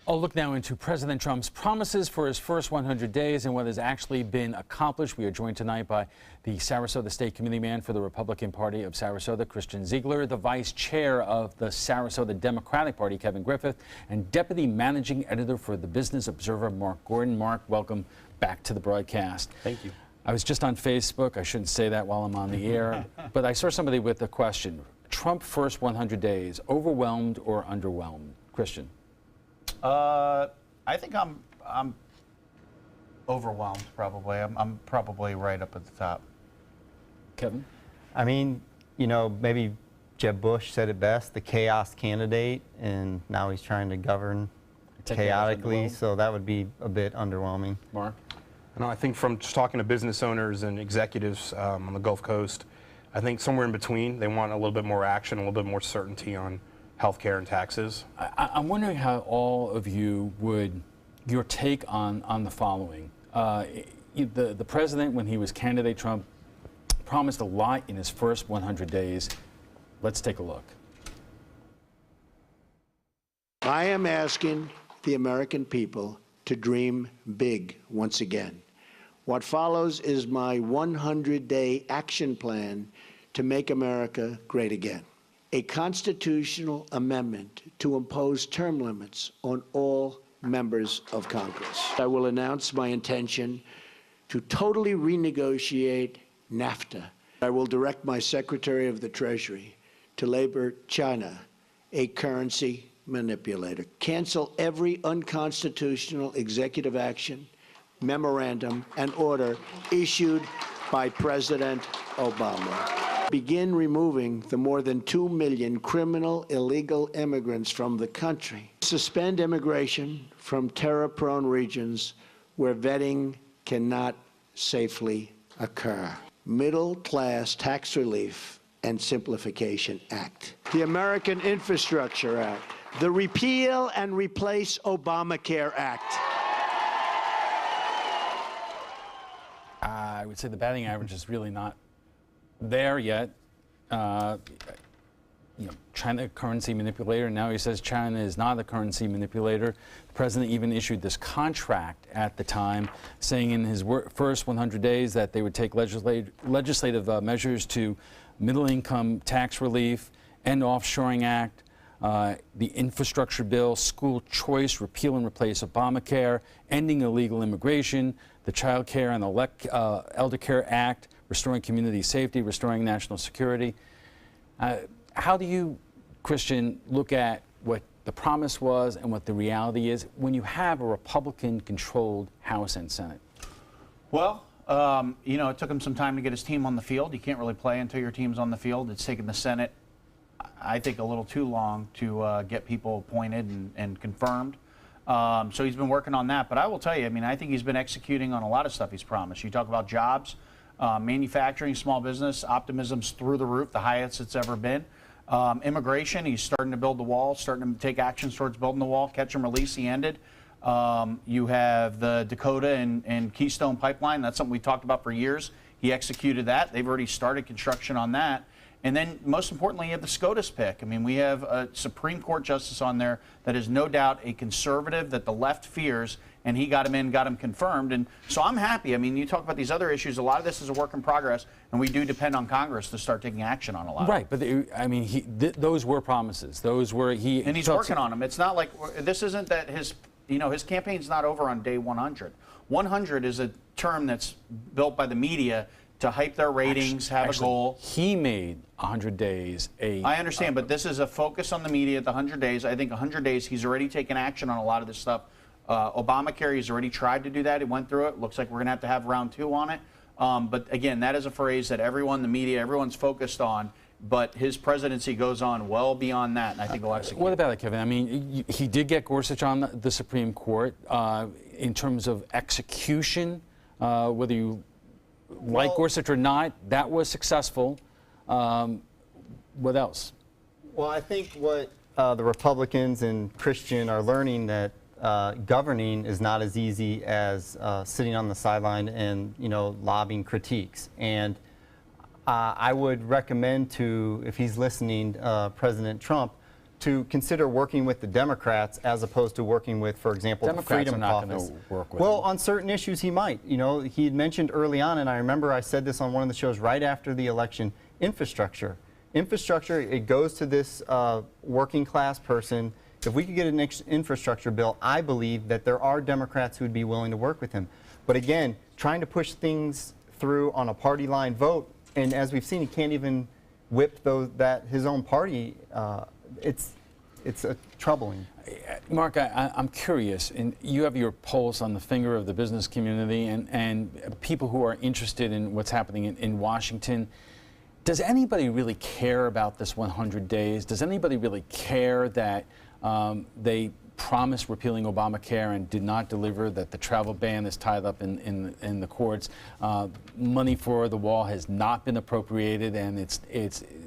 I'll look now into President Trump's promises for his first 100 days and what has actually been accomplished. We are joined tonight by the Sarasota State Committee Man for the Republican Party of Sarasota, Christian Ziegler, the Vice Chair of the Sarasota Democratic Party, Kevin Griffith, and Deputy Managing Editor for the Business Observer, Mark Gordon. Mark, welcome back to the broadcast. Thank you. I was just on Facebook. I shouldn't say that while I'm on the air, but I saw somebody with a question. Trump first 100 days, overwhelmed or underwhelmed? Christian? I think I'm overwhelmed. Probably. I'm probably right up at the top. Kevin? I mean, you know, maybe Jeb Bush said it best, the chaos candidate, and now he's trying to govern chaotically, so that would be a bit underwhelming. Mark? No, I think from just talking to business owners and executives on the Gulf Coast, I think somewhere in between, they want a little bit more action, a little bit more certainty on healthcare and taxes. I'm wondering how all of you would, your take on the following. The president, when he was candidate Trump, promised a lot in his first 100 days. Let's take a look. I am asking the American people to dream big once again. What follows is my 100-day action plan to make America great again. A constitutional amendment to impose term limits on all members of Congress. I will announce my intention to totally renegotiate NAFTA. I will direct my Secretary of the Treasury to label China a currency manipulator. Cancel every unconstitutional executive action, memorandum, and order issued by President Obama. Begin removing the more than 2 million criminal illegal immigrants from the country. Suspend immigration from terror-prone regions where vetting cannot safely occur. Middle-class tax relief and simplification act. The American Infrastructure Act. The Repeal and Replace Obamacare Act. I would say the batting average is really not there yet. China currency manipulator. Now he says China is not a currency manipulator. The president even issued this contract at the time, saying in his first 100 days that they would take legislative measures to middle-income tax relief, end offshoring act, the infrastructure bill, school choice, repeal and replace Obamacare, ending illegal immigration, the Child Care and Elder Care Act, restoring community safety, restoring national security. How do you, Christian, look at what the promise was and what the reality is when you have a Republican-controlled House and Senate? Well, you know, it took him some time to get his team on the field. You can't really play until your team's on the field. It's taken the Senate, I think, a little too long to get people appointed and confirmed. So he's been working on that. But I will tell you, I mean, I think he's been executing on a lot of stuff he's promised. You talk about jobs, manufacturing, small business, optimism's through the roof, the highest it's ever been. Immigration, he's starting to build the wall, starting to take actions towards building the wall. Catch and release, he ended. You have the Dakota and Keystone Pipeline. That's something we talked about for years. He executed that. They've already started construction on that. And then, most importantly, you have the SCOTUS pick. I mean, we have a Supreme Court justice on there that is no doubt a conservative that the left fears, and he got him in, got him confirmed. And so I'm happy. I mean, you talk about these other issues. A lot of this is a work in progress, and we do depend on Congress to start taking action on a lot. Right, but I mean, those were promises. Those were and he's working on them. It's not like this isn't that his his campaign's not over on day 100. 100 is a term that's built by the media to hype their ratings, have a goal. He made 100 days I understand, but this is a focus on the media at the 100 days. I think 100 days, he's already taken action on a lot of this stuff. Obamacare, he's already tried to do that. He went through it. Looks like we're going to have round 2 on it. But again, that is a phrase that everyone, the media, everyone's focused on. But his presidency goes on well beyond that, and I think he'll execute. What about it, Kevin? I mean, he did get Gorsuch on the Supreme Court. In terms of execution, whether you like Gorsuch or not, that was successful. What else? Well, I think what the Republicans and Christian are learning that governing is not as easy as sitting on the sideline and, lobbing critiques. And I would recommend to, if he's listening, President Trump, to consider working with the Democrats as opposed to working with, for example, Democrats the Freedom are not Caucus. going to work with Well, him. on certain issues he might. You know, he had mentioned early on, and I remember I said this on one of the shows right after the election, infrastructure. Infrastructure, it goes to this working class person. If we could get an infrastructure bill, I believe that there are Democrats who would be willing to work with him. But again, trying to push things through on a party line vote, and as we've seen, he can't even whip his own party. It's troubling. Mark, I'm curious, and you have your pulse on the finger of the business community and people who are interested in what's happening in Washington. Does anybody really care about this 100 days? Does anybody really care that they promised repealing Obamacare and did not deliver, that the travel ban is tied up in the courts, money for the wall has not been appropriated, and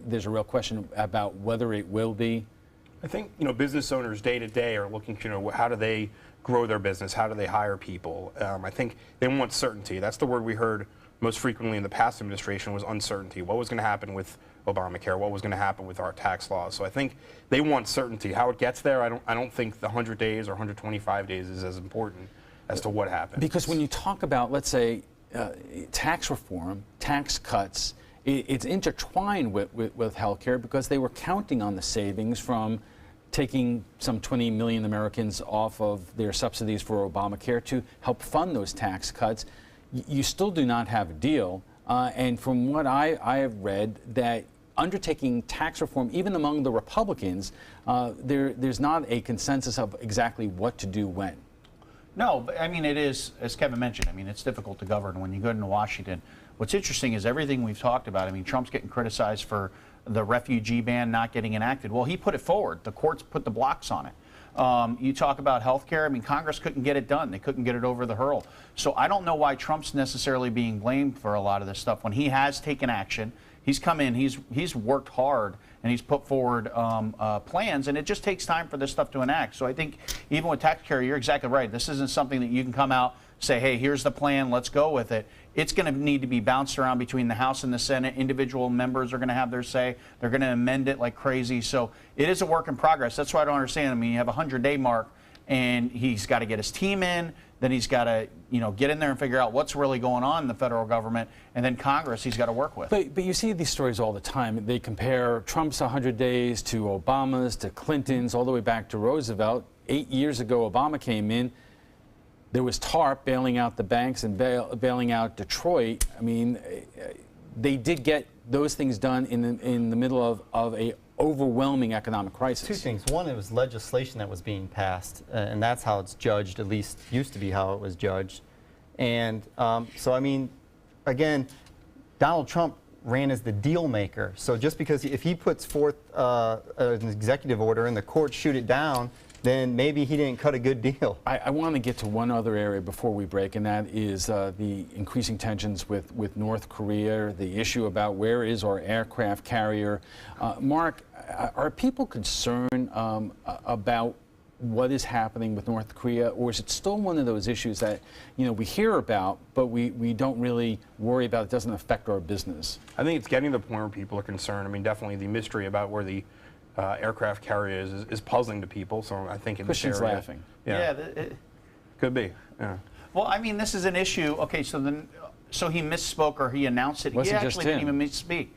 there's a real question about whether it will be? I think, you know, business owners day to day are looking, you know, how do they grow their business? How do they hire people? I think they want certainty. That's the word we heard most frequently in the past administration, was uncertainty. What was going to happen with Obamacare? What was going to happen with our tax laws? So I think they want certainty. How it gets there, I don't think the 100 days or 125 days is as important as to what happens. Because when you talk about, let's say, tax reform, tax cuts, it's intertwined with health care, because they were counting on the savings from taking some 20 million Americans off of their subsidies for Obamacare to help fund those tax cuts. You still do not have a deal. And from what I have read, that undertaking tax reform, even among the Republicans, there's not a consensus of exactly what to do when. No, but I mean, it is, as Kevin mentioned, I mean, it's difficult to govern when you go into Washington. What's interesting is everything we've talked about. I mean, Trump's getting criticized for the refugee ban not getting enacted. Well, he put it forward. The courts put the blocks on it. You talk about health care. I mean, Congress couldn't get it done. They couldn't get it over the hurdle. So I don't know why Trump's necessarily being blamed for a lot of this stuff when he has taken action. He's come in, he's worked hard, and he's put forward plans, and it just takes time for this stuff to enact. So I think even with tax care, you're exactly right. This isn't something that you can come out, say, hey, here's the plan, let's go with it. It's going to need to be bounced around between the House and the Senate. Individual members are going to have their say. They're going to amend it like crazy. So it is a work in progress. That's why I don't understand. I mean, you have a 100-day mark, and he's got to get his team in. Then he's got to, you know, get in there and figure out what's really going on in the federal government, and then Congress he's got to work with. But you see these stories all the time. They compare Trump's 100 days to Obama's, to Clinton's, all the way back to Roosevelt. 8 years ago, Obama came in. There was TARP bailing out the banks and bailing out Detroit. I mean, they did get those things done in the middle of a overwhelming economic crisis. Two things. One, it was legislation that was being passed, and that's how it's judged, at least used to be how it was judged. And so, I mean, again, Donald Trump ran as the deal maker. So just because if he puts forth an executive order and the courts shoot it down, then maybe he didn't cut a good deal. I want to get to one other area before we break, and that is the increasing tensions with North Korea, the issue about where is our aircraft carrier. Mark, are people concerned about what is happening with North Korea, or is it still one of those issues that, you know, we hear about, but we don't really worry about? It doesn't affect our business? I think it's getting to the point where people are concerned. I mean, definitely the mystery about where the aircraft carrier is puzzling to people. So I think in this Christian's area, laughing. Yeah, could be. Yeah. well, I mean, this is an issue. Okay, so he misspoke, or he announced it. Was He it actually just didn't him? even misspeak.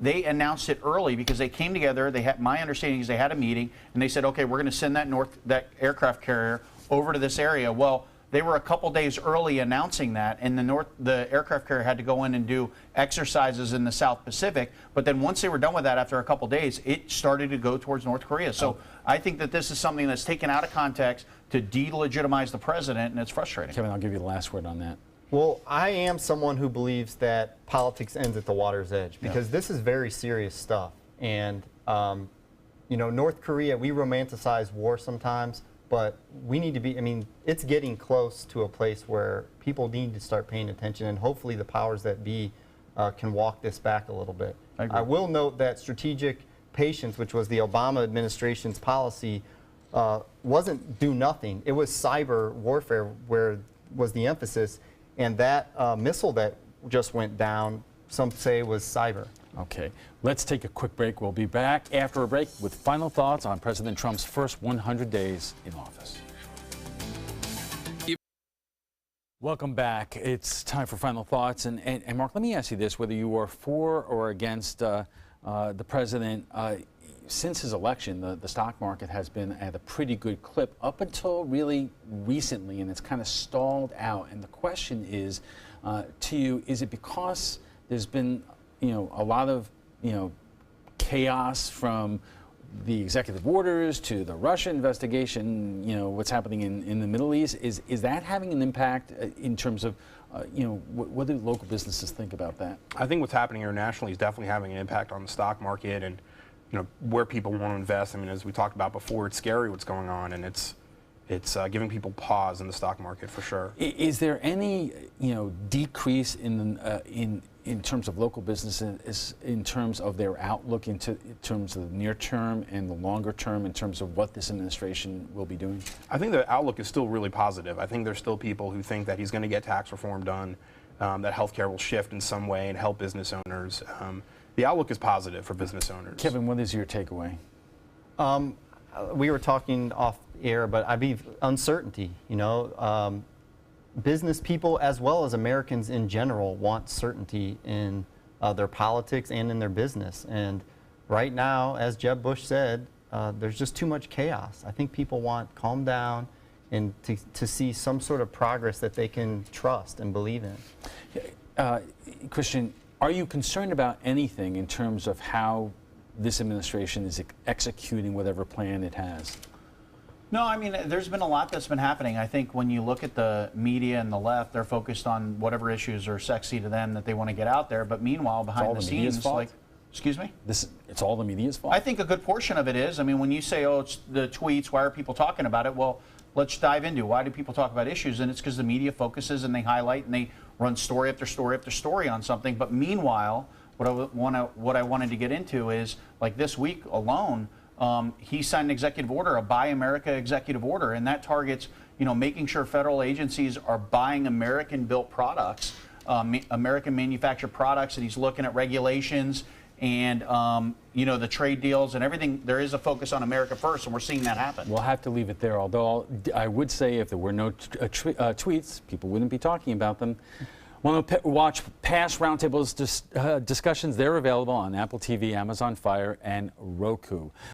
They announced it early because they came together. They had, my understanding is they had a meeting, and they said, okay, we're going to send that aircraft carrier over to this area. Well, they were a couple days early announcing that, and the aircraft carrier had to go in and do exercises in the South Pacific. But then once they were done with that, after a couple days, it started to go towards North Korea. So I think that this is something that's taken out of context to delegitimize the president, and it's frustrating. Kevin, I'll give you the last word on that. Well, I am someone who believes that politics ends at the water's edge, because this is very serious stuff. And, you know, North Korea, we romanticize war sometimes, but we need to be, I mean, it's getting close to a place where people need to start paying attention, and hopefully the powers that be can walk this back a little bit. I will note that strategic patience, which was the Obama administration's policy, wasn't do nothing. It was cyber warfare where was the emphasis, and that missile that just went down, some say was cyber. Okay, let's take a quick break. We'll be back after a break with final thoughts on President Trump's first 100 days in office. Welcome back. It's time for final thoughts. And Mark, let me ask you this, whether you are for or against the president. Since his election, the stock market has been at a pretty good clip up until really recently, and it's kind of stalled out. And the question is, to you, is it because there's been, a lot of, chaos from the executive orders to the Russia investigation, what's happening in the Middle East? Is that having an impact in terms of, what do local businesses think about that? I think what's happening internationally is definitely having an impact on the stock market and, where people want to invest. I mean, as we talked about before, it's scary what's going on, and it's giving people pause in the stock market for sure. Is there any, decrease in terms of local businesses, in terms of their outlook, in terms of the near term and the longer term, in terms of what this administration will be doing? I think the outlook is still really positive. I think there's still people who think that he's going to get tax reform done, that healthcare will shift in some way and help business owners. The outlook is positive for business owners. Kevin, what is your takeaway? We were talking off air, but I believe uncertainty. Business people as well as Americans in general want certainty in their politics and in their business. And right now, as Jeb Bush said, there's just too much chaos. I think people want calm down and to see some sort of progress that they can trust and believe in. Christian, are you concerned about anything in terms of how this administration is executing whatever plan it has? No, I mean, there's been a lot that's been happening. I think when you look at the media and the left, they're focused on whatever issues are sexy to them that they want to get out there. But meanwhile, behind the scenes, excuse me? It's all the media's fault? I think a good portion of it is. I mean, when you say, oh, it's the tweets, why are people talking about it? Well, let's dive into why do people talk about issues? And it's because the media focuses and they highlight and they run story after story after story on something. But meanwhile, what I wanted to get into is, like this week alone, he signed an executive order, a Buy America executive order, and that targets, making sure federal agencies are buying American-built products, American manufactured products, and he's looking at regulations and, the trade deals and everything. There is a focus on America first, and we're seeing that happen. We'll have to leave it there, although I would say if there were no tweets, people wouldn't be talking about them. Want to watch past Roundtable's discussions? They're available on Apple TV, Amazon Fire, and Roku.